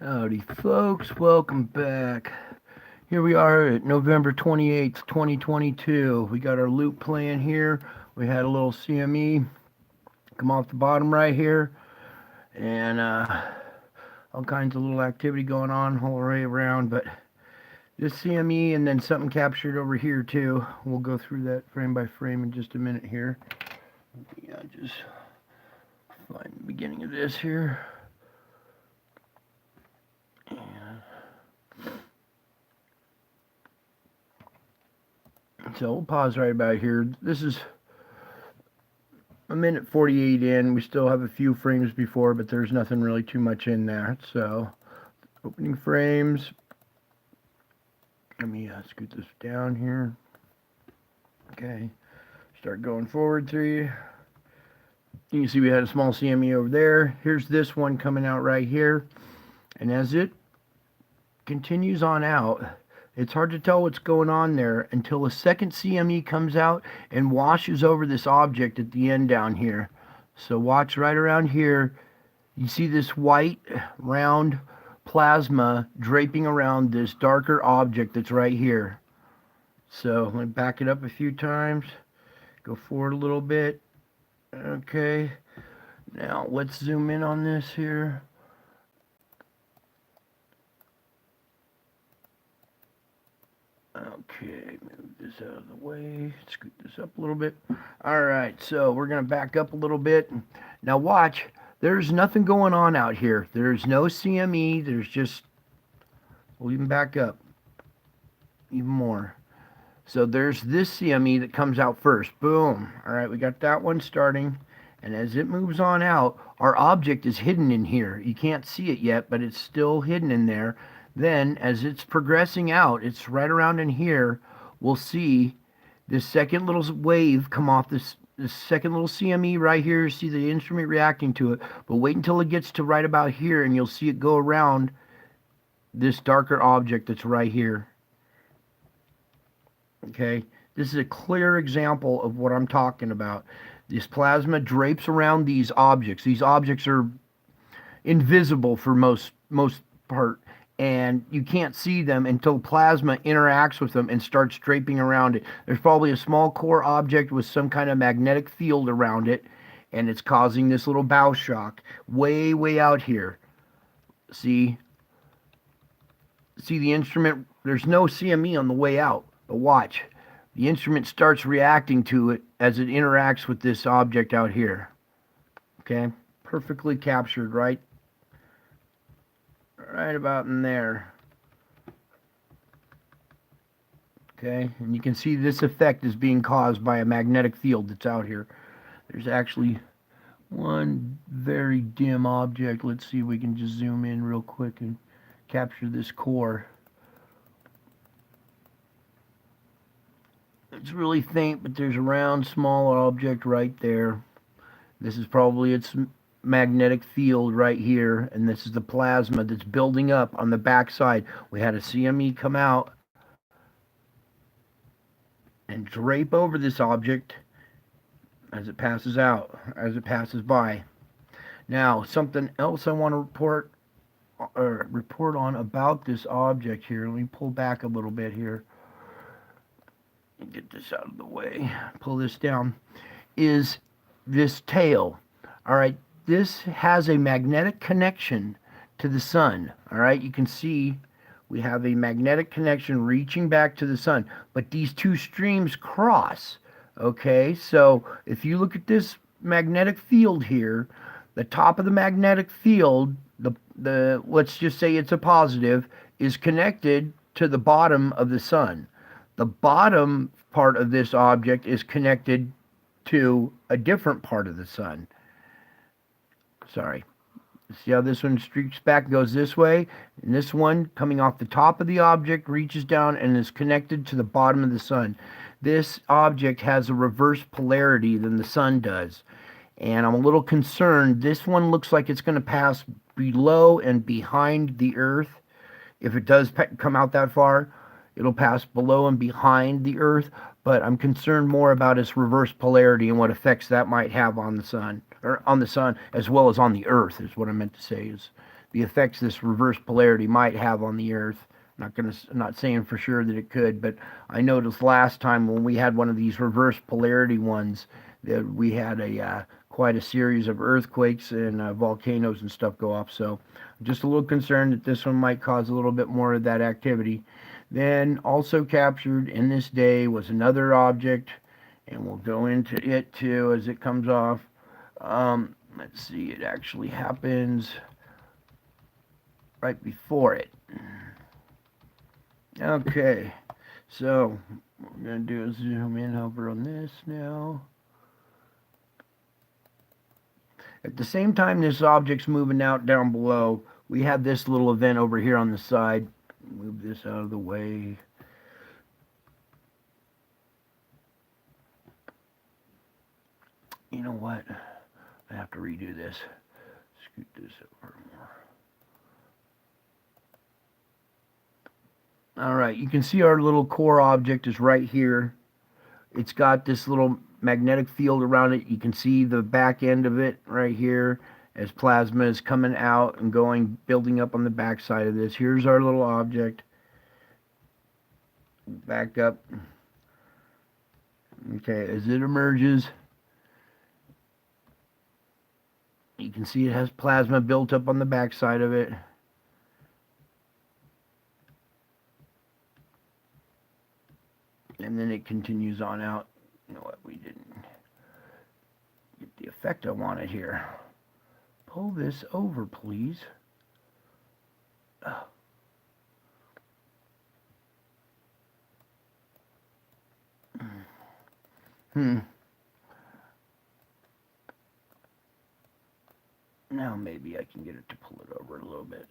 Howdy, folks. Welcome back. Here we are at November 28th, 2022. We got our loop playing here. We had a little CME come off the bottom right here, and all kinds of little activity going on all the way around. But this CME and then something captured over here, too. We'll go through that frame by frame in just a minute here. Yeah, just find the beginning of this here. So we'll pause right about here. This is a minute 48 in. We still have a few frames before, but there's nothing really too much in there. So opening frames. Let me scoot this down here. Okay. Start going forward 3. You can see we had a small CME over there. Here's this one coming out right here. And as it continues on out, it's hard to tell what's going on there until a second CME comes out and washes over this object at the end down here. So watch right around here. You see this white round plasma draping around this darker object that's right here. So I'm going to back it up a few times. Go forward a little bit. Okay. Now let's zoom in on this here. Okay, move this out of the way, scoot this up a little bit. All right, so we're going to back up a little bit. Now watch, there's nothing going on out here. There's no CME, there's just, we'll even back up even more. So there's this CME that comes out first. Boom. All right, we got that one starting. And as it moves on out, our object is hidden in here. You can't see it yet, but it's still hidden in there. Then, as it's progressing out, it's right around in here, we'll see this second little wave come off this second little CME right here. See the instrument reacting to it. But wait until it gets to right about here, and you'll see it go around this darker object that's right here. Okay, this is a clear example of what I'm talking about. This plasma drapes around these objects. These objects are invisible for most part, and you can't see them until plasma interacts with them and starts draping around it. There's probably a small core object with some kind of magnetic field around it, and it's causing this little bow shock way out here. See the instrument, there's no CME on the way out, but watch. The instrument starts reacting to it as it interacts with this object out here. Okay, perfectly captured right about in there. Okay, and you can see this effect is being caused by a magnetic field that's out here. There's actually one very dim object. Let's see if we can just zoom in real quick and capture this core. It's really faint, but there's a round, small object right there. This is probably its magnetic field right here, and this is the plasma that's building up on the back side. We had a CME come out and drape over this object as it passes out, as it passes by. Now, something else I want to report on about this object here. Let me pull back a little bit here. Get this out of the way. Pull this down. Is this tail. All right, this has a magnetic connection to the sun. All right, you can see we have a magnetic connection reaching back to the sun, but these two streams cross. Okay, so if you look at this magnetic field here, the top of the magnetic field, the let's just say it's a positive, is connected to the bottom of the sun. The bottom part of this object is connected to a different part of the sun. Sorry. See how this one streaks back and goes this way? And this one, coming off the top of the object, reaches down and is connected to the bottom of the sun. This object has a reverse polarity than the sun does. And I'm a little concerned. This one looks like it's going to pass below and behind the Earth. If it does come out that far, it'll pass below and behind the Earth, but I'm concerned more about its reverse polarity and what effects that might have on the sun, or on the sun as well as on the Earth, is what I meant to say. Is the effects this reverse polarity might have on the Earth. Not saying for sure that it could, but I noticed last time when we had one of these reverse polarity ones that we had a quite a series of earthquakes and volcanoes and stuff go off. So I'm just a little concerned that this one might cause a little bit more of that activity. Then also captured in this day was another object, and we'll go into it too as it comes off. Let's see, it actually happens right before it. Okay, so what we're going to do is zoom in over on this now. At the same time this object's moving out down below, we have this little event over here on the side. Move this out of the way. You know what? I have to redo this. Scoot this over more. Alright, you can see our little core object is right here. It's got this little magnetic field around it. You can see the back end of it right here as plasma is coming out and going, building up on the back side of this. Here's our little object. Back up. Okay, as it emerges, you can see it has plasma built up on the back side of it. And then it continues on out. You know what, we didn't get the effect I wanted here. Pull this over, please. Now maybe I can get it to pull it over a little bit.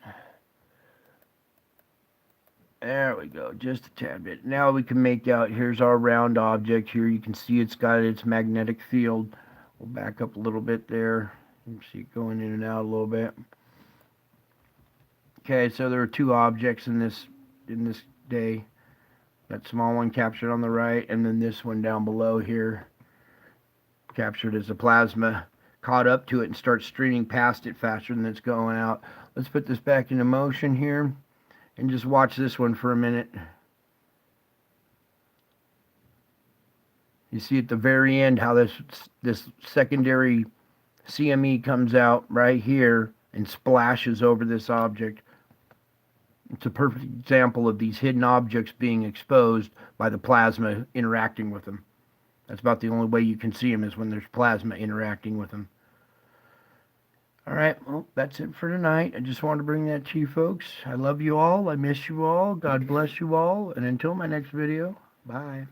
There we go, just a tad bit. Now we can make out, here's our round object here. You can see it's got its magnetic field. We'll back up a little bit there. You can see it going in and out a little bit. Okay, so there are two objects in this day. That small one captured on the right, and then this one down below here captured as the plasma caught up to it and starts streaming past it faster than it's going out. Let's put this back into motion here and just watch this one for a minute. You see at the very end how this secondary CME comes out right here and splashes over this object. It's a perfect example of these hidden objects being exposed by the plasma interacting with them. That's about the only way you can see them, is when there's plasma interacting with them. Alright, well, that's it for tonight. I just wanted to bring that to you folks. I love you all. I miss you all. God bless you all. And until my next video, bye.